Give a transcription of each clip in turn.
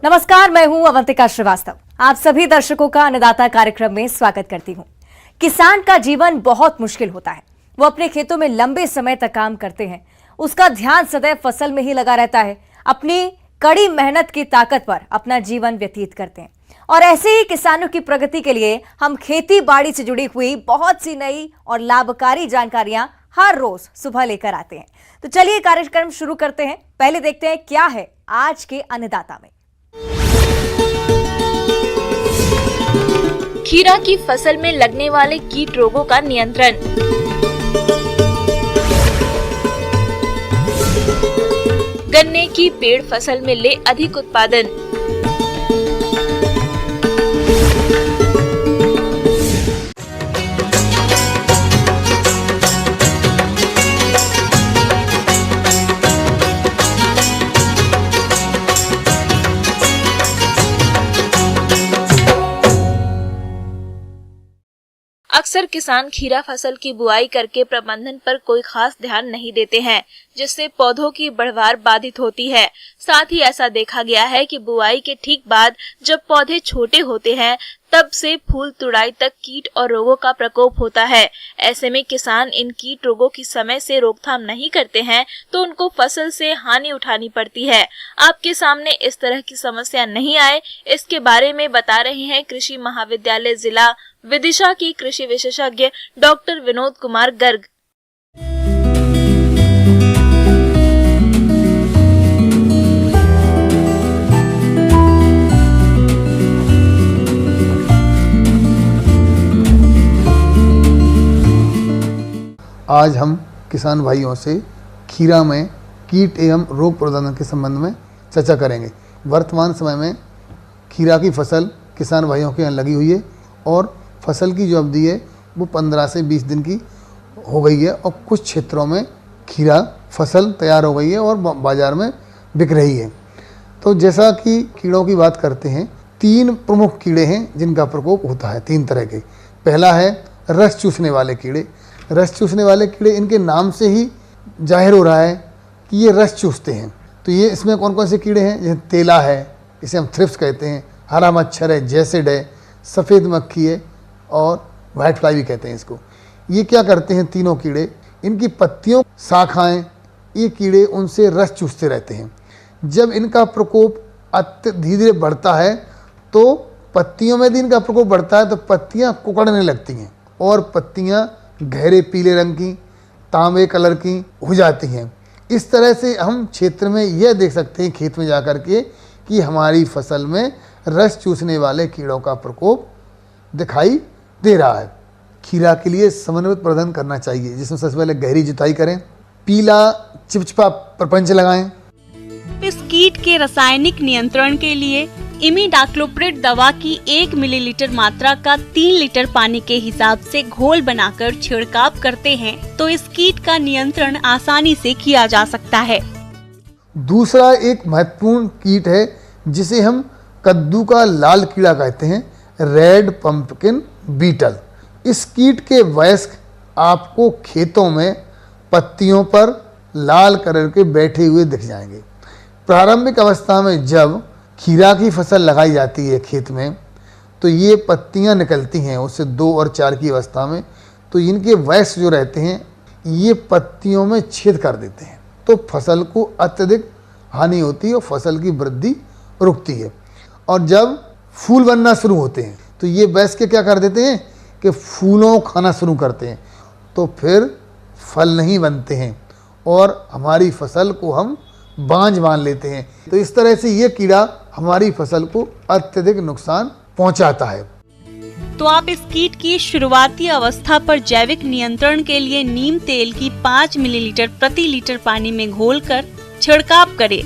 नमस्कार, मैं हूं अवंतिका श्रीवास्तव। आप सभी दर्शकों का अन्नदाता कार्यक्रम में स्वागत करती हूं। किसान का जीवन बहुत मुश्किल होता है। वो अपने खेतों में लंबे समय तक काम करते हैं। उसका ध्यान सदैव फसल में ही लगा रहता है। अपनी कड़ी मेहनत की ताकत पर अपना जीवन व्यतीत करते हैं। और ऐसे ही किसानों की प्रगति के लिए हम खेती बाड़ी से जुड़ी हुई बहुत सी नई और लाभकारी जानकारियां हर रोज सुबह लेकर आते हैं। तो चलिए कार्यक्रम शुरू करते हैं। पहले देखते हैं क्या है आज के अन्नदाता में। खीरा की फसल में लगने वाले कीट रोगों का नियंत्रण। गन्ने की पेड़ फसल में ले अधिक उत्पादन। अक्सर किसान खीरा फसल की बुआई करके प्रबंधन पर कोई खास ध्यान नहीं देते हैं, जिससे पौधों की बढ़वार बाधित होती है। साथ ही ऐसा देखा गया है कि बुआई के ठीक बाद जब पौधे छोटे होते हैं तब से फूल तुड़ाई तक कीट और रोगों का प्रकोप होता है। ऐसे में किसान इन कीट रोगों की समय से रोकथाम नहीं करते हैं तो उनको फसल से हानि उठानी पड़ती है। आपके सामने इस तरह की समस्या नहीं आए, इसके बारे में बता रहे हैं कृषि महाविद्यालय जिला विदिशा की कृषि विशेषज्ञ डॉक्टर विनोद कुमार गर्ग। आज हम किसान भाइयों से खीरा में कीट एवं रोग प्रबंधन के संबंध में चर्चा करेंगे। वर्तमान समय में खीरा की फसल किसान भाइयों के यहाँ लगी हुई है और फसल की जो अवधि है वो 15 से 20 दिन की हो गई है और कुछ क्षेत्रों में खीरा फसल तैयार हो गई है और बाज़ार में बिक रही है। तो जैसा कि कीड़ों की बात करते हैं, 3 प्रमुख कीड़े हैं जिनका प्रकोप होता है, 3 तरह के। पहला है रस चूसने वाले कीड़े। रस चूसने वाले कीड़े, इनके नाम से ही जाहिर हो रहा है कि ये रस चूसते हैं। तो ये इसमें कौन कौन से कीड़े हैं? जैसे तेला है, इसे हम थ्रिप्स कहते हैं, हरा मच्छर है, जैसिड है, सफ़ेद मक्खी है और वाइट फ्लाई भी कहते हैं इसको। ये क्या करते हैं तीनों कीड़े? इनकी पत्तियों, शाखाएं, ये कीड़े उनसे रस चूसते रहते हैं। जब इनका प्रकोप धीरे धीरे बढ़ता है तो पत्तियों में भी इनका प्रकोप बढ़ता है तो पत्तियाँ कुकड़ने लगती हैं और पत्तियाँ गहरे पीले रंग की, तांबे कलर की हो जाती हैं। इस तरह से हम क्षेत्र में यह देख सकते हैं खेत में जाकर के कि हमारी फसल में रस चूसने वाले कीड़ों का प्रकोप दिखाई दे रहा है। खीरा के लिए समन्वित प्रबंधन करना चाहिए, जिसमें सबसे पहले गहरी जुताई करें, पीला चिपचिपा प्रपंच लगाएं। इस कीट के रासायनिक नियंत्रण के लिए इमिडाक्लोप्रिड दवा की 1 मिलीलीटर मात्रा का 3 लीटर पानी के हिसाब से घोल बनाकर छिड़काव करते हैं तो इस कीट का नियंत्रण आसानी से किया जा सकता है। दूसरा एक महत्वपूर्ण कीट है जिसे हम कद्दू का लाल कीड़ा कहते हैं, रेड पंपकिन बीटल। इस कीट के वयस्क आपको खेतों में पत्तियों पर लाल कलर के बैठे हुए दिख जाएंगे। प्रारंभिक अवस्था में जब खीरा की फसल लगाई जाती है खेत में तो ये पत्तियां निकलती हैं उससे 2 और 4 की अवस्था में, तो इनके वयस्क जो रहते हैं ये पत्तियों में छेद कर देते हैं तो फसल को अत्यधिक हानि होती है और फसल की वृद्धि रुकती है। और जब फूल बनना शुरू होते हैं तो ये वयस्क क्या कर देते हैं कि फूलों खाना शुरू करते हैं तो फिर फल नहीं बनते हैं और हमारी फसल को हम बांझ मान लेते हैं। तो इस तरह से ये कीड़ा हमारी फसल को अत्यधिक नुकसान पहुंचाता है। तो आप इस कीट की शुरुआती अवस्था पर जैविक नियंत्रण के लिए नीम तेल की 5 मिलीलीटर प्रति लीटर पानी में घोलकर छिड़काव करें।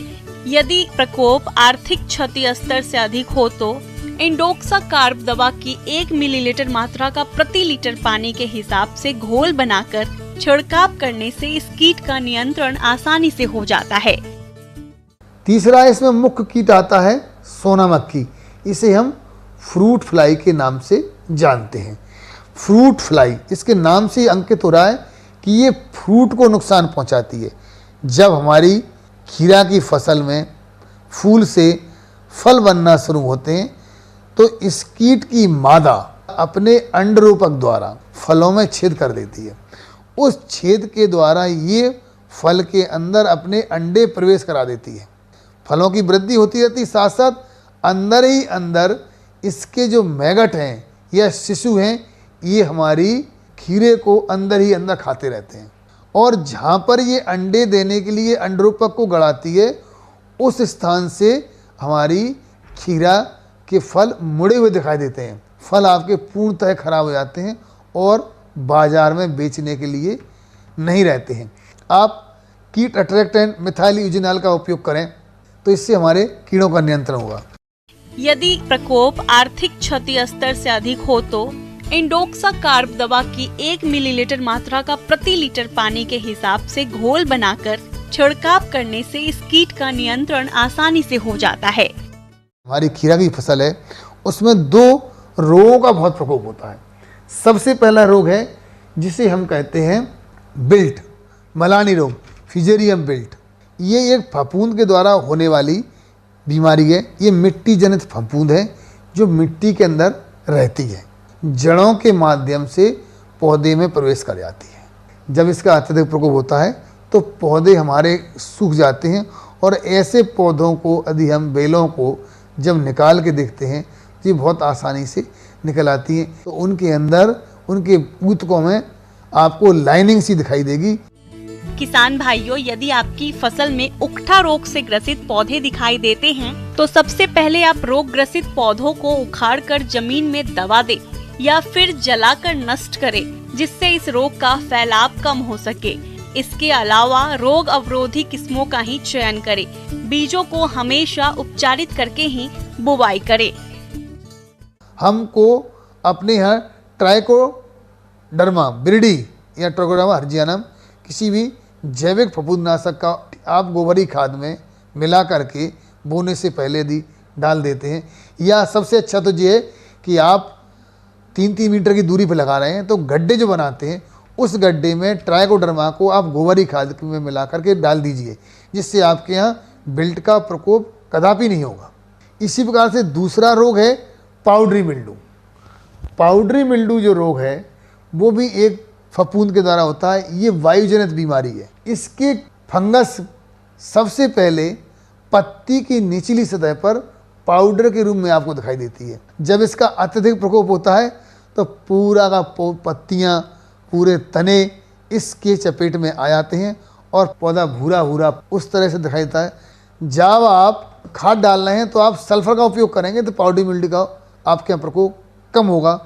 यदि प्रकोप आर्थिक क्षति स्तर से अधिक हो तो इंडोक्सा कार्ब दवा की 1 मिलीलीटर मात्रा का प्रति लीटर पानी के हिसाब से घोल बनाकर छिड़काव करने से इस कीट का नियंत्रण आसानी से हो जाता है। तीसरा इसमें मुख्य कीट आता है सोना मक्खी। इसे हम फ्रूट फ्लाई के नाम से जानते हैं। फ्रूट फ्लाई इसके नाम से अंकित हो रहा है कि ये फ्रूट को नुकसान पहुंचाती है। जब हमारी खीरा की फसल में फूल से फल बनना शुरू होते हैं तो इस कीट की मादा अपने अंडरूपक द्वारा फलों में छेद कर देती है। उस छेद के द्वारा ये फल के अंदर अपने अंडे प्रवेश करा देती है। फलों की वृद्धि होती रहती, साथ साथ अंदर ही अंदर इसके जो मैगट हैं या शिशु हैं, ये हमारी खीरे को अंदर ही अंदर खाते रहते हैं। और जहाँ पर ये अंडे देने के लिए अंडरूपक को गड़ाती है, उस स्थान से हमारी खीरा के फल मुड़े हुए दिखाई देते हैं। फल आपके पूर्णतः खराब हो जाते हैं और बाजार में बेचने के लिए नहीं रहते हैं। आप कीट अट्रैक्टेंट मिथाइल यूजिनॉल का उपयोग करें तो इससे हमारे कीड़ों का नियंत्रण होगा। यदि प्रकोप आर्थिक क्षति स्तर से अधिक हो तो इंडोक्सा कार्ब दवा की 1 मिलीलीटर मात्रा का प्रति लीटर पानी के हिसाब से घोल बनाकर छिड़काव करने से इस कीट का नियंत्रण आसानी से हो जाता है। हमारी खीरा की फसल है, उसमें 2 रोगों का बहुत प्रकोप होता है। सबसे पहला रोग है जिसे हम कहते हैं बिल्ट, मलानी रोग, फिजेरियम बिल्ट। ये एक फफूंद के द्वारा होने वाली बीमारी है। ये मिट्टी जनित फफूंद है जो मिट्टी के अंदर रहती है, जड़ों के माध्यम से पौधे में प्रवेश कर जाती है। जब इसका अत्यधिक प्रकोप होता है तो पौधे हमारे सूख जाते हैं और ऐसे पौधों को यदि हम बेलों को जब निकाल के देखते हैं तो ये बहुत आसानी से निकल आती हैं। तो उनके अंदर, उनके ऊतकों में आपको लाइनिंग सी दिखाई देगी। किसान भाइयों, यदि आपकी फसल में उकठा रोग से ग्रसित पौधे दिखाई देते हैं तो सबसे पहले आप रोग ग्रसित पौधों को उखाड़कर जमीन में दबा दें या फिर जलाकर नष्ट करें, जिससे इस रोग का फैलाव कम हो सके। इसके अलावा रोग अवरोधी किस्मों का ही चयन करें। बीजों को हमेशा उपचारित करके ही बुवाई करें। हमको अपने यहाँ ट्राइकोडर्मा बिरिडी या ट्राइकोडर्मा हर्जियानम किसी भी जैविक फफूंदनाशक का आप गोबरी खाद में मिला करके बोने से पहले यदि डाल देते हैं, या सबसे अच्छा तो ये है कि आप 3-3 मीटर की दूरी पर लगा रहे हैं तो गड्ढे जो बनाते हैं उस गड्ढे में ट्राइकोडर्मा को आप गोबरी खाद में मिला करके डाल दीजिए, जिससे आपके यहाँ बिल्ट का प्रकोप कदापि नहीं होगा। इसी प्रकार से दूसरा रोग है पाउडरी मिल्डू। पाउडरी मिल्डू जो रोग है वो भी एक फफूंद के द्वारा होता है। ये वायुजनित बीमारी है। इसके फंगस सबसे पहले पत्ती की निचली सतह पर पाउडर के रूप में आपको दिखाई देती है। जब इसका अत्यधिक प्रकोप होता है तो पूरा का पत्तियां, पूरे तने इसके चपेट में आ जाते हैं और पौधा भूरा भूरा उस तरह से दिखाई देता है। जब आप खाद डाल रहे हैं तो आप सल्फर का उपयोग करेंगे तो पाउडरी मिल्ड्यू का आपके यहाँ प्रकोप कम होगा।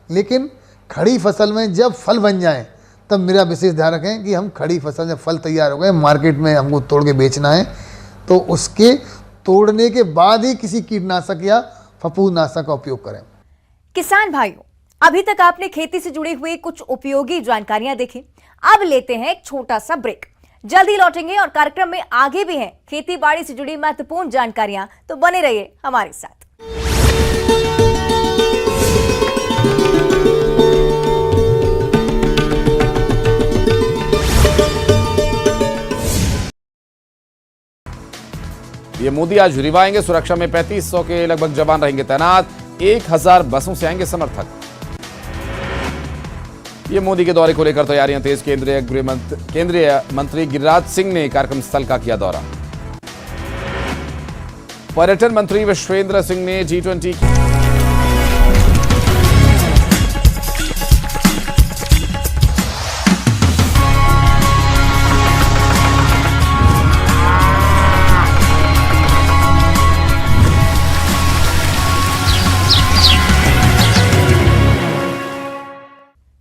लेकिन खड़ी फसल में जब फल बन जाए तब मेरा विशेष ध्यान रखें कि हम खड़ी फसल, जब फल तैयार हो गए, मार्केट में हमको तोड़ के बेचना है, तो उसके तोड़ने के बाद ही किसी कीटनाशक या फफूंदनाशक का उपयोग करें। किसान भाइयों, अभी तक आपने खेती से जुड़ी हुई कुछ उपयोगी जानकारियां देखी। अब लेते हैं एक छोटा सा ब्रेक। जल्दी लौटेंगे और कार्यक्रम में आगे भी हैं खेती बाड़ी से जुड़ी महत्वपूर्ण जानकारियां, तो बने रहिए हमारे साथ। ये मोदी आज रीवा आएंगे। सुरक्षा में 3500 के लगभग जवान रहेंगे तैनात। 1000 बसों से आएंगे समर्थक। ये मोदी के दौरे को लेकर तैयारियां तेज। केंद्रीय मंत्री गिरिराज सिंह ने कार्यक्रम स्थल का किया दौरा। पर्यटन मंत्री विश्वेंद्र सिंह ने G20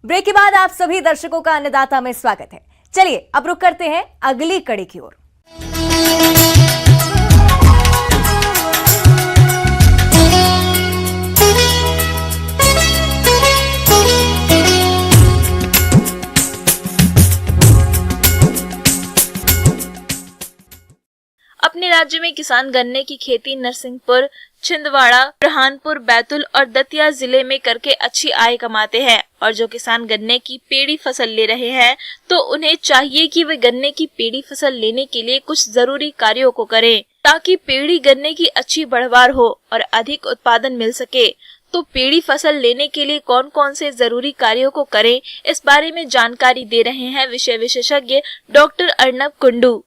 ब्रेक के बाद आप सभी दर्शकों का अन्नदाता में स्वागत है। चलिए अब रुक करते हैं अगली कड़ी की ओर। अपने राज्य में किसान गन्ने की खेती नरसिंहपुर, छिंदवाड़ा, बुरहानपुर, बैतूल और दतिया जिले में करके अच्छी आय कमाते हैं। और जो किसान गन्ने की पेड़ी फसल ले रहे हैं तो उन्हें चाहिए कि वे गन्ने की पेड़ी फसल लेने के लिए कुछ जरूरी कार्यों को करें। ताकि पेड़ी गन्ने की अच्छी बढ़वार हो और अधिक उत्पादन मिल सके। तो पेड़ी फसल लेने के लिए कौन कौन से जरूरी कार्यों को करें, इस बारे में जानकारी दे रहे हैं विषय विशेषज्ञ डॉक्टर अर्नब कुंडू।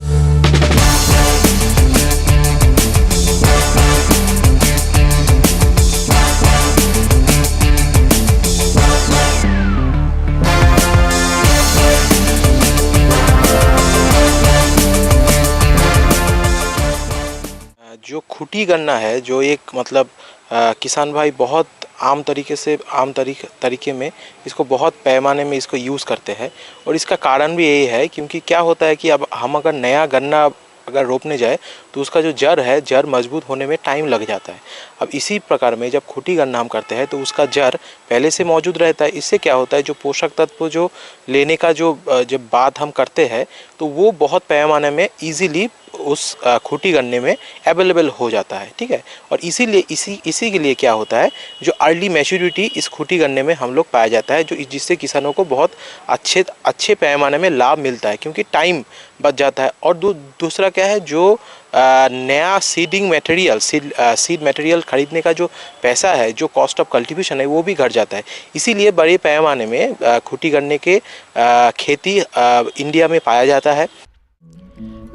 जो खूटी गन्ना है, जो एक मतलब किसान भाई बहुत आम तरीके में इसको बहुत पैमाने में इसको यूज़ करते हैं। और इसका कारण भी यही है क्योंकि क्या होता है कि अब हम अगर नया गन्ना अगर रोपने जाए तो उसका जो जड़ मजबूत होने में टाइम लग जाता है। अब इसी प्रकार में जब खूटी गन्ना हम करते हैं तो उसका जड़ पहले से मौजूद रहता है। इससे क्या होता है, जो पोषक तत्व जो लेने का जब बात हम करते हैं तो वो बहुत पैमाने में इजीली उस खूटी गन्ने में अवेलेबल हो जाता है। ठीक है, और इसीलिए इसी के लिए क्या होता है, जो अर्ली मैच्योरिटी इस खूटी गन्ने में हम लोग पाया जाता है, जो जिससे किसानों को बहुत अच्छे पैमाने में लाभ मिलता है क्योंकि टाइम बच जाता है। और दूसरा क्या है, जो नया सीडिंग मटेरियल सीड मटेरियल खरीदने का जो पैसा है, जो कॉस्ट ऑफ कल्टीवेशन है, वो भी घट जाता है। इसीलिए बड़े पैमाने में खूटी गन्ने के खेती इंडिया में पाया जाता है।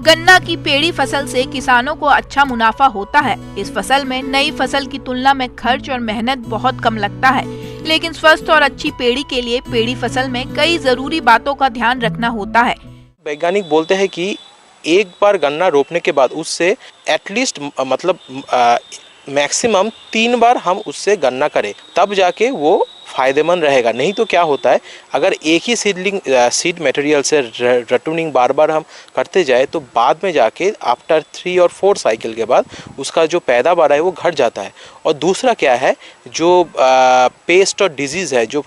गन्ना की पेड़ी फसल से किसानों को अच्छा मुनाफा होता है। इस फसल में नई फसल की तुलना में खर्च और मेहनत बहुत कम लगता है, लेकिन स्वस्थ और अच्छी पेड़ी के लिए पेड़ी फसल में कई जरूरी बातों का ध्यान रखना होता है। वैज्ञानिक बोलते हैं कि एक बार गन्ना रोपने के बाद उससे एटलीस्ट मतलब मैक्सिमम 3 बार हम उससे गन्ना करें, तब जाके वो फायदेमंद रहेगा। नहीं तो क्या होता है, अगर एक ही सीड मटेरियल से रटूनिंग बार बार हम करते जाए तो बाद में जाके आफ्टर 3 और 4 साइकिल के बाद उसका जो पैदावार है वो घट जाता है। और दूसरा क्या है, जो पेस्ट और डिजीज़ है, जो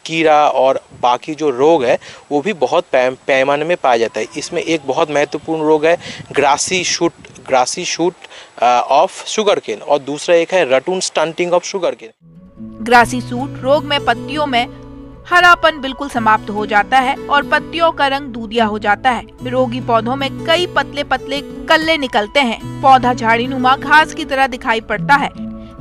कीड़ा और बाकी जो रोग है वो भी बहुत पैमाने में पाया जाता है। इसमें एक बहुत महत्वपूर्ण रोग है grassy shoot of sugar cane, और दूसरा एक है ratoon stunting of sugar cane. Grassy shoot रोग में पत्तियों में हरापन बिल्कुल समाप्त हो जाता है और पत्तियों का रंग दूधिया हो जाता है। रोगी पौधों में कई पतले पतले कल्ले निकलते हैं, पौधा झाड़ीनुमा घास की तरह दिखाई पड़ता है।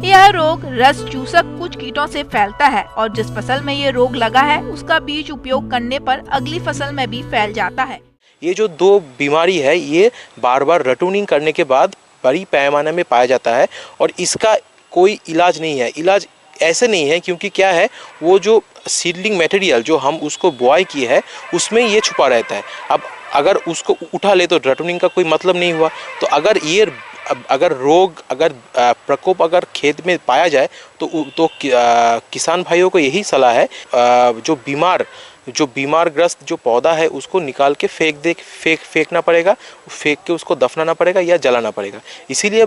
यह रोग रस चूसक कुछ कीटों से फैलता है और जिस फसल में ये रोग लगा है उसका बीज उपयोग करने पर अगली फसल में भी फैल जाता है। ये जो 2 बीमारी है ये बार बार रटूनिंग करने के बाद बड़ी पैमाने में पाया जाता है और इसका कोई इलाज नहीं है। इलाज ऐसे नहीं है क्योंकि क्या है, वो जो सीडलिंग मटेरियल जो हम उसको बुआई की है उसमें ये छुपा रहता है। अब अगर उसको उठा ले तो रटूनिंग का कोई मतलब नहीं हुआ। तो अगर रोग प्रकोप अगर खेत में पाया जाए तो किसान भाइयों को यही सलाह है, जो बीमारग्रस्त जो पौधा है उसको निकाल के फेंकना पड़ेगा, फेंक के उसको दफनाना पड़ेगा या जलाना पड़ेगा। इसीलिए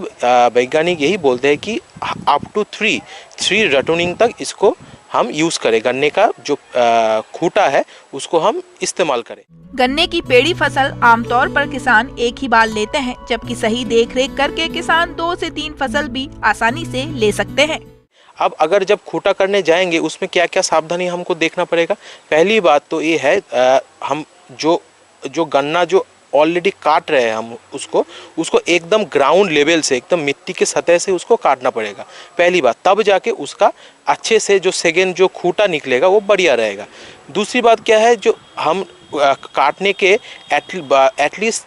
वैज्ञानिक यही बोलते हैं कि अप टू 3 रटूनिंग तक इसको हम यूज़ करें, गन्ने का जो खूटा है उसको हम इस्तेमाल करें। गन्ने की पेड़ी फसल आमतौर पर किसान एक ही बार लेते हैं, जबकि सही देखरेख करके किसान 2 से 3 फसल भी आसानी से ले सकते हैं। अब अगर जब खूटा करने जाएंगे उसमें क्या क्या सावधानी हमको देखना पड़ेगा। पहली बात तो ये है, हम जो गन्ना जो ऑलरेडी काट रहे हैं हम उसको एकदम ग्राउंड लेवल से, एकदम मिट्टी के सतह से उसको काटना पड़ेगा पहली बात, तब जाके उसका अच्छे से जो सेकेंड जो खूटा निकलेगा वो बढ़िया रहेगा। दूसरी बात क्या है, जो हम काटने के एटलीस्ट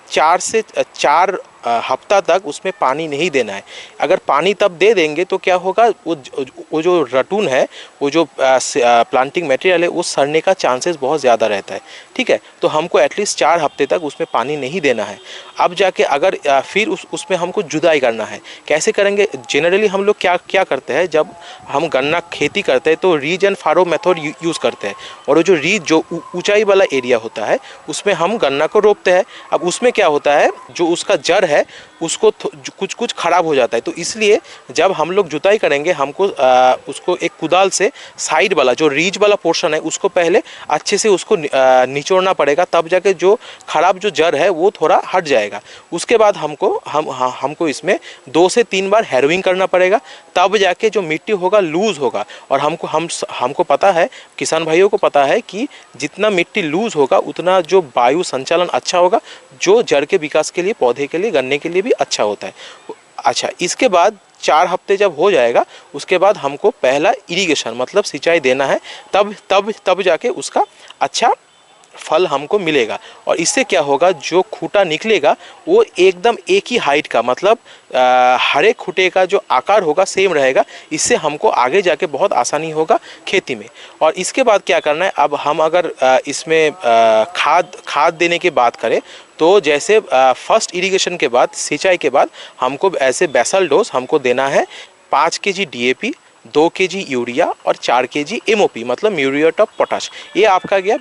4 हफ्ता तक उसमें पानी नहीं देना है। अगर पानी तब दे देंगे तो क्या होगा, वो जो रटून है, वो जो प्लांटिंग मटेरियल है वो सड़ने का चांसेस बहुत ज़्यादा रहता है। ठीक है, तो हमको एटलीस्ट 4 हफ्ते तक उसमें पानी नहीं देना है। अब जाके अगर फिर उसमें हमको जुदाई करना है। कैसे करेंगे, जनरली हम लोग क्या करते हैं, जब हम गन्ना खेती करते हैं तो रीज एंड फारो मेथड यूज़ करते हैं, और वो जो रीज जो ऊंचाई वाला एरिया होता है उसमें हम गन्ना को रोपते हैं। अब उसमें क्या होता है, जो उसका जड़ है उसको कुछ खराब हो जाता है। तो इसलिए जब हम लोग जुताई करेंगे हमको उसको एक कुदाल से साइड वाला जो रीज वाला पोर्शन है उसको पहले अच्छे से उसको निचोड़ना पड़ेगा, तब जाके जो खराब जो जड़ है वो थोड़ा हट जाएगा। उसके बाद हमको इसमें 2 से 3 बार हैरोइंग करना पड़ेगा, तब जाके जो मिट्टी होगा लूज होगा। और हमको पता है, किसान भाइयों को पता है कि जितना मिट्टी लूज होगा उतना जो वायु संचालन अच्छा होगा, जो जड़ के विकास के लिए, पौधे के लिए गन्ने के लिए भी अच्छा होता है। अच्छा, इसके बाद 4 हफ्ते जब हो जाएगा उसके बाद हमको पहला इरिगेशन मतलब सिंचाई देना है, तब जाके उसका अच्छा फल हमको मिलेगा। और इससे क्या होगा, जो खूंटा निकलेगा वो एकदम एक ही हाइट का, मतलब हर एक खूंटे का जो आकार होगा सेम रहेगा। इससे हमको आगे जाके बहुत आसानी होगा खेती में। और इसके बाद क्या करना है, अब हम अगर इसमें खाद देने की बात करें तो जैसे फर्स्ट इरिगेशन के बाद, सिंचाई के बाद हमको ऐसे बेसल डोज हमको देना है 5 kg DAP, 2 kg यूरिया और 4 kg MOP मतलब म्यूरिएट ऑफ पोटाश। ये आपका गया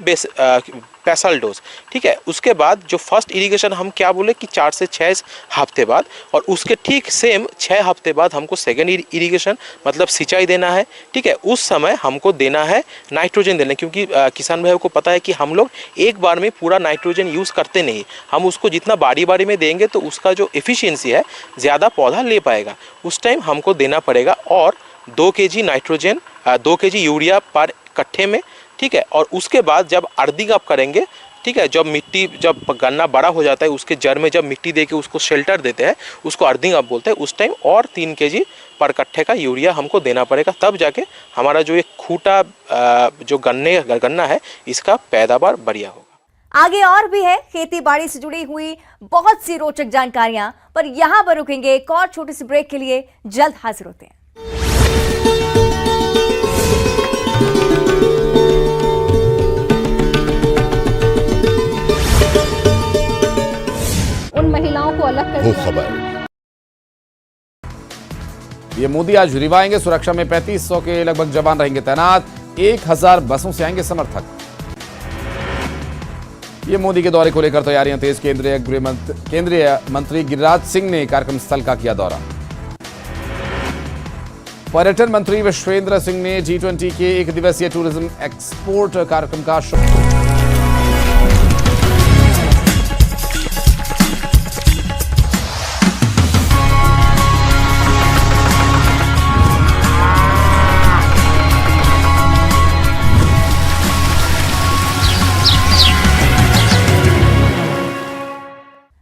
बेसल डोज, ठीक है। उसके बाद जो फर्स्ट इरिगेशन हम क्या बोले कि 4 से 6 हफ्ते बाद, और उसके ठीक सेम 6 हफ्ते बाद हमको सेकेंड इरिगेशन मतलब सिंचाई देना है, ठीक है। उस समय हमको देना है नाइट्रोजन देना, क्योंकि किसान भाइयों को पता है कि हम लोग एक बार में पूरा नाइट्रोजन यूज़ करते नहीं, हम उसको जितना बारी बारी में देंगे तो उसका जो एफिशिएंसी है ज़्यादा पौधा ले पाएगा, उस टाइम हमको देना पड़ेगा। और 2 kg नाइट्रोजन, 2 kg यूरिया पर कट्ठे में, ठीक है। और उसके बाद जब अर्दिंग अप करेंगे, ठीक है, जब गन्ना बड़ा हो जाता है उसके जड़ में जब मिट्टी दे के उसको शेल्टर देते हैं, उसको अर्दिंग अप बोलते हैं, उस टाइम और 3 kg पर कट्ठे का यूरिया हमको देना पड़ेगा। तब जाके हमारा जो ये खूंटा जो गन्ना है इसका पैदावार बढ़िया होगा। आगे और भी है खेती बाड़ी से जुड़ी हुई बहुत सी रोचक जानकारियां, पर यहां पर रुकेंगे एक और छोटे से ब्रेक के लिए। जल्द हाजिर होते हैं। उन महिलाओं को अलग कर दिया। खबर ये मोदी आज रीवा आएंगे। सुरक्षा में 3500 के लगभग जवान रहेंगे तैनात। 1000 बसों से आएंगे समर्थक। ये मोदी के दौरे को लेकर तैयारियां तेज। केंद्रीय मंत्री गिरिराज सिंह ने कार्यक्रम स्थल का किया दौरा। पर्यटन मंत्री विश्वेंद्र सिंह ने G20 के 1 दिवसीय टूरिज्म एक्सपोर्ट कार्यक्रम का शुभारंभ।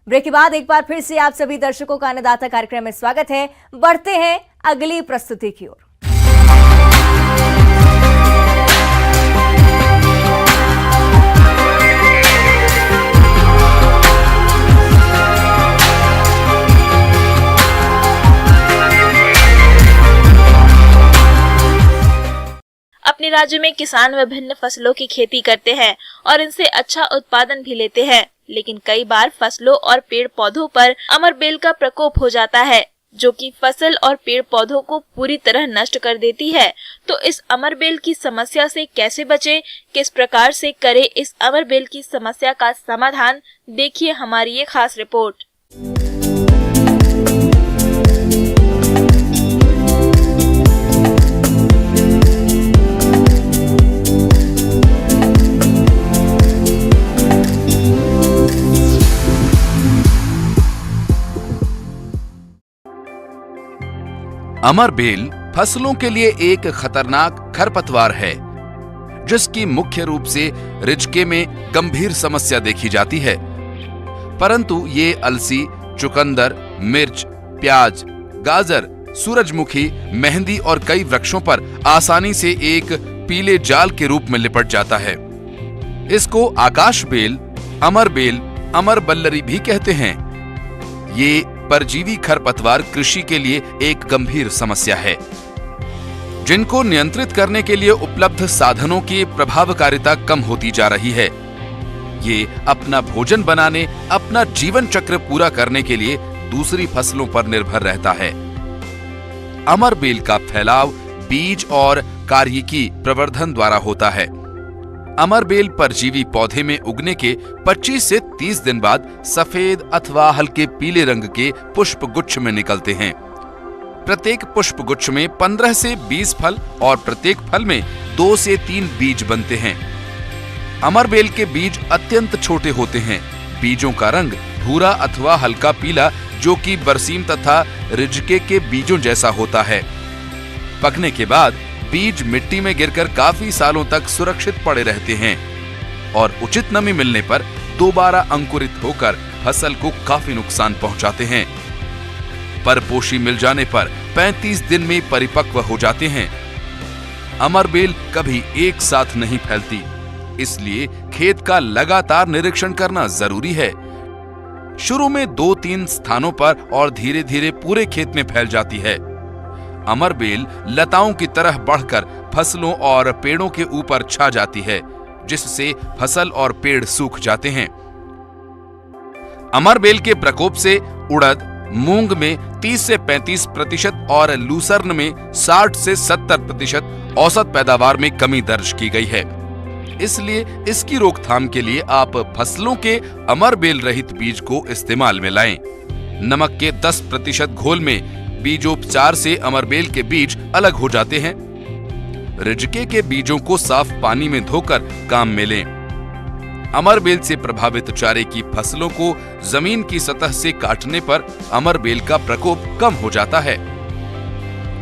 ब्रेक के बाद एक बार फिर से आप सभी दर्शकों का अन्नदाता कार्यक्रम में स्वागत है। बढ़ते हैं अगली प्रस्तुति की ओर। अपने राज्य में किसान विभिन्न फसलों की खेती करते हैं और इनसे अच्छा उत्पादन भी लेते हैं, लेकिन कई बार फसलों और पेड़ पौधों पर अमरबेल का प्रकोप हो जाता है, जो कि फसल और पेड़ पौधों को पूरी तरह नष्ट कर देती है। तो इस अमरबेल की समस्या से कैसे बचें, किस प्रकार से करें इस अमरबेल की समस्या का समाधान, देखिए हमारी ये खास रिपोर्ट। अमरबेल फसलों के लिए एक खतरनाक खरपतवार है, जिसकी मुख्य रूप से रिजके में गंभीर समस्या देखी जाती है। परंतु ये अलसी, चुकंदर, मिर्च, प्याज, गाजर, सूरजमुखी, मेहंदी और कई वृक्षों पर आसानी से एक पीले जाल के रूप में लिपट जाता है। इसको आकाशबेल, अमरबेल, अमरबल्लरी भी कहते हैं। ये परजीवी खरपतवार कृषि के लिए एक गंभीर समस्या है, जिनको नियंत्रित करने के लिए उपलब्ध साधनों की प्रभावकारिता कम होती जा रही है। ये अपना भोजन बनाने, अपना जीवन चक्र पूरा करने के लिए दूसरी फसलों पर निर्भर रहता है। अमरबेल का फैलाव बीज और कार्यिकी प्रवर्धन द्वारा होता है। अमरबेल परजीवी पौधे में उगने के 25 से 30 दिन बाद सफेद अथवा हल्के पीले रंग के पुष्प गुच्छ में निकलते हैं। प्रत्येक पुष्प गुच्छ में 15 से 20 फल और प्रत्येक फल में 2 से 3 बीज बनते हैं। अमरबेल के बीज अत्यंत छोटे होते हैं। बीजों का रंग भूरा अथवा हल्का पीला, जो कि बरसीम तथा रिजके के बीजों जैसा होता है। पकने के बाद बीज मिट्टी में गिरकर काफी सालों तक सुरक्षित पड़े रहते हैं और उचित नमी मिलने पर दोबारा अंकुरित होकर फसल को काफी नुकसान पहुंचाते हैं। परपोषी मिल जाने पर 35 दिन में परिपक्व हो जाते हैं। अमर बेल कभी एक साथ नहीं फैलती, इसलिए खेत का लगातार निरीक्षण करना जरूरी है। शुरू में 2-3 स्थानों पर और धीरे धीरे पूरे खेत में फैल जाती है। अमर बेल लताओं की तरह बढ़कर फसलों और पेड़ों के ऊपर छा जाती है, जिससे फसल और पेड़ सूख जाते हैं। अमर बेल के प्रकोप से उड़द, मूंग में 30 से 35% और लूसर्न में 60 से 70% औसत पैदावार में कमी दर्ज की गई है। इसलिए इसकी रोकथाम के लिए आप फसलों के अमर बेल रहित बीज को इस्तेमाल में लाएं। नमक के 10% घोल में बीजोपचार से अमर बेल के बीज अलग हो जाते हैं। रिजके के बीजों को साफ पानी में धोकर काम में लें। अमर बेल से प्रभावित चारे की फसलों को जमीन की सतह से काटने पर अमर बेल का प्रकोप कम हो जाता है।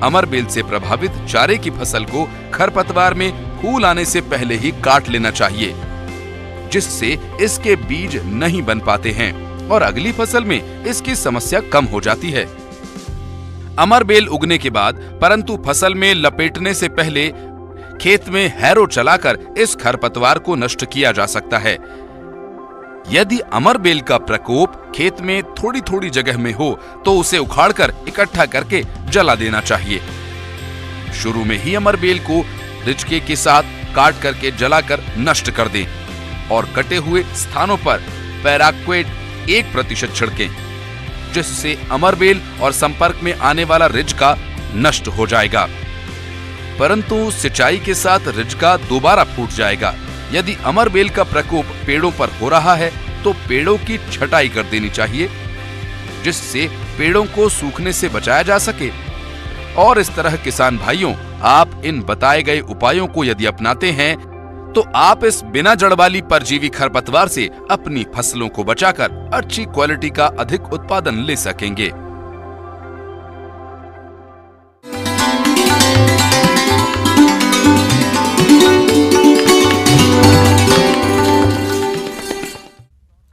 अमर बेल से प्रभावित चारे की फसल को खरपतवार में फूल आने से पहले ही काट लेना चाहिए, जिससे इसके बीज नहीं बन पाते हैं और अगली फसल में इसकी समस्या कम हो जाती है। अमर बेल उगने के बाद परंतु फसल में लपेटने से पहले खेत में हैरो चलाकर इस खरपतवार को नष्ट किया जा सकता है। यदि अमर बेल का प्रकोप खेत में थोड़ी थोड़ी जगह में हो तो उसे उखाड़कर इकट्ठा करके जला देना चाहिए। शुरू में ही अमर बेल को रिजके के साथ काट करके जलाकर नष्ट कर दें और कटे हुए स्थानों पर पैराक्वेट 1% छिड़कें, जिससे अमर बेल और संपर्क में आने वाला रिजका नष्ट हो जाएगा। परंतु सिंचाई के साथ रिजका दोबारा फूट जाएगा। यदि अमर बेल का प्रकोप पेड़ों पर हो रहा है तो पेड़ों की छटाई कर देनी चाहिए, जिससे पेड़ों को सूखने से बचाया जा सके। और इस तरह किसान भाइयों, आप इन बताए गए उपायों को यदि अपनाते हैं तो आप इस बिना जड़ वाली परजीवी खरपतवार से अपनी फसलों को बचाकर अच्छी क्वालिटी का अधिक उत्पादन ले सकेंगे।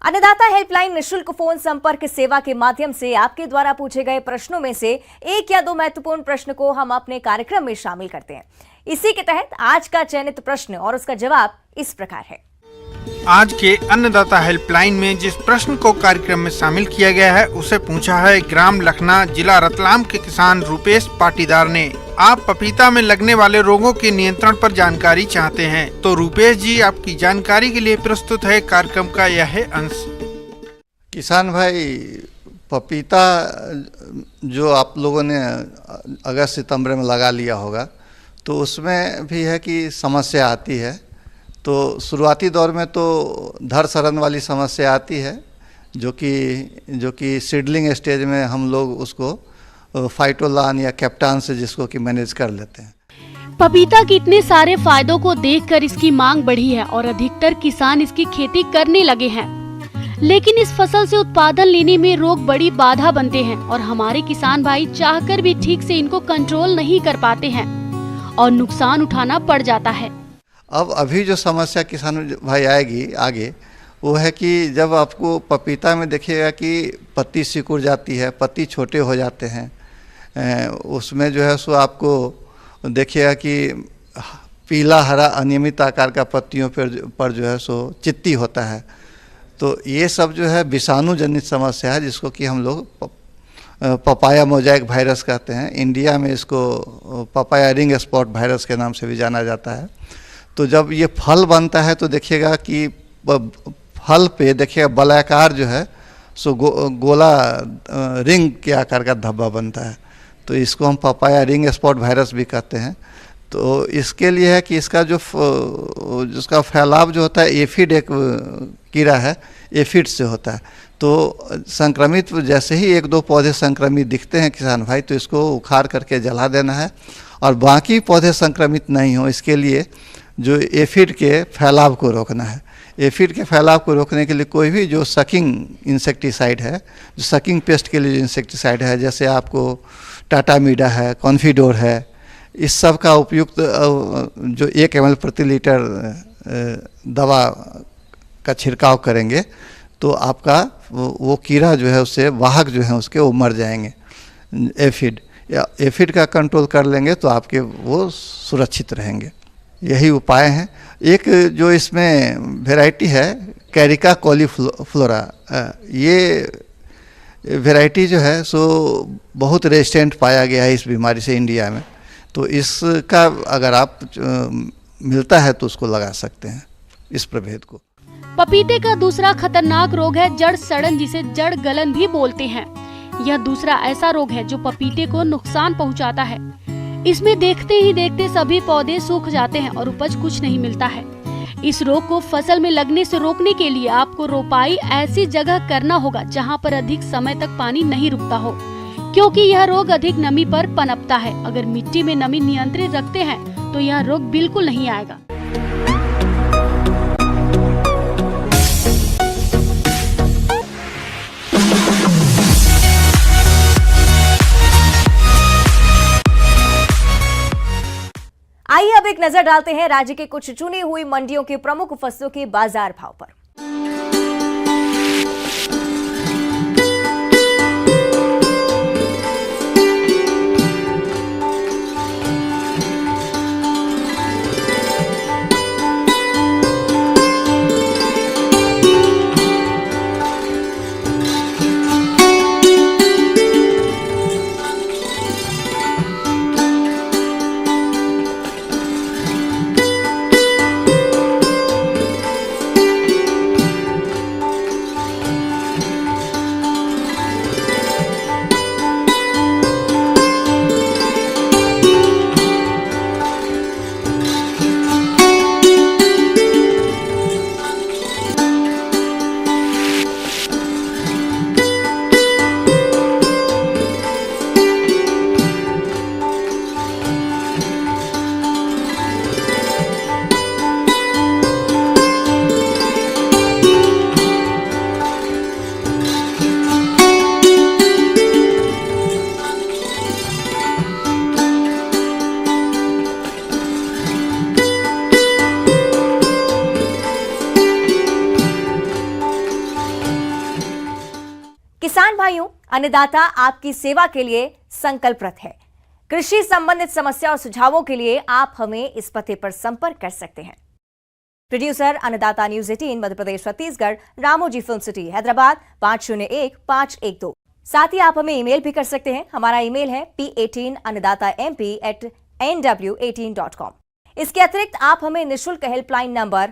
अन्नदाता हेल्पलाइन निशुल्क फोन संपर्क सेवा के माध्यम से आपके द्वारा पूछे गए प्रश्नों में से 1 या 2 महत्वपूर्ण प्रश्न को हम अपने कार्यक्रम में शामिल करते हैं। इसी के तहत आज का चयनित प्रश्न और उसका जवाब इस प्रकार है। आज के अन्नदाता हेल्पलाइन में जिस प्रश्न को कार्यक्रम में शामिल किया गया है उसे पूछा है ग्राम लखना, जिला रतलाम के किसान रूपेश पाटीदार ने। आप पपीता में लगने वाले रोगों के नियंत्रण पर जानकारी चाहते हैं, तो रूपेश जी आपकी जानकारी के लिए प्रस्तुत है कार्यक्रम का यह अंश। किसान भाई, पपीता जो आप लोगों ने अगस्त सितंबर में लगा लिया होगा, तो उसमें भी है कि समस्या आती है। तो शुरुआती दौर में तो धड़ सड़न वाली समस्या आती है, जो कि सीडलिंग स्टेज में हम लोग उसको फाइटोलान या कैप्टान से जिसको कि मैनेज कर लेते हैं। पपीता के इतने सारे फायदों को देखकर इसकी मांग बढ़ी है और अधिकतर किसान इसकी खेती करने लगे हैं, लेकिन इस फसल से उत्पादन लेने में रोग बड़ी बाधा बनते हैं और हमारे किसान भाई चाहकर भी ठीक से इनको कंट्रोल नहीं कर पाते हैं और नुकसान उठाना पड़ जाता है। अब अभी जो समस्या किसान भाई आएगी आगे, वो है कि जब आपको पपीता में देखिएगा कि पत्ती सिकुड़ जाती है, पत्ती छोटे हो जाते हैं, उसमें जो है सो आपको देखिएगा कि पीला हरा अनियमित आकार का पत्तियों पर जो है सो चित्ती होता है। तो ये सब जो है विषाणु जनित समस्या है, जिसको कि हम लोग पपाया मोजाइक वायरस कहते हैं। इंडिया में इसको पपाया रिंग स्पॉट वायरस के नाम से भी जाना जाता है। तो जब ये फल बनता है तो देखिएगा कि फल पे देखिएगा बलाकार जो है सो गोला रिंग के आकार का धब्बा बनता है। तो इसको हम पपाया रिंग स्पॉट वायरस भी कहते हैं। तो इसके लिए है कि इसका जिसका फैलाव जो होता है एफिड एक कीड़ा है, एफिड से होता है। तो संक्रमित जैसे ही 1-2 पौधे संक्रमित दिखते हैं किसान भाई, तो इसको उखाड़ करके जला देना है और बाकी पौधे संक्रमित नहीं हो, इसके लिए जो एफिड के फैलाव को रोकना है। एफिड के फैलाव को रोकने के लिए कोई भी जो सकिंग इंसेक्टिसाइड है, जो सकिंग पेस्ट के लिए जो इंसेक्टिसाइड है, जैसे आपको टाटामीडा है, कॉन्फिडोर है, इस सब का उपयुक्त जो 1 ml प्रति लीटर दवा का छिड़काव करेंगे तो आपका वो कीड़ा जो है उससे वाहक जो है उसके वो मर जाएंगे। एफिड का कंट्रोल कर लेंगे तो आपके वो सुरक्षित रहेंगे। यही उपाय हैं। एक जो इसमें वैरायटी है कैरिका कॉलीफ्लोरा, ये वैरायटी जो है सो बहुत रेजिस्टेंट पाया गया है इस बीमारी से इंडिया में। तो इसका अगर आप मिलता है तो उसको लगा सकते हैं, इस प्रभेद को। पपीते का दूसरा खतरनाक रोग है जड़ सड़न, जिसे जड़ गलन भी बोलते हैं। यह दूसरा ऐसा रोग है जो पपीते को नुकसान पहुंचाता है। इसमें देखते ही देखते सभी पौधे सूख जाते हैं और उपज कुछ नहीं मिलता है। इस रोग को फसल में लगने से रोकने के लिए आपको रोपाई ऐसी जगह करना होगा जहां पर अधिक समय तक पानी नहीं रुकता हो, क्योंकि यह रोग अधिक नमी पर पनपता है। अगर मिट्टी में नमी नियंत्रित रखते हैं तो यह रोग बिल्कुल नहीं आएगा। आइए अब एक नजर डालते हैं राज्य के कुछ चुनी हुई मंडियों के प्रमुख फसलों के बाजार भाव पर। किसान भाइयों, अन्नदाता आपकी सेवा के लिए संकल्परत है। कृषि संबंधित समस्या और सुझावों के लिए आप हमें इस पते पर संपर्क कर सकते हैं। प्रोड्यूसर अन्नदाता news 18 Madhya Pradesh Chhattisgarh, Ramoji film city, Hyderabad 501512। साथ ही आप हमें ईमेल भी कर सकते हैं। हमारा ईमेल है p18annadattamp@nw18.com। इसके अतिरिक्त आप हमें निःशुल्क हेल्पलाइन नंबर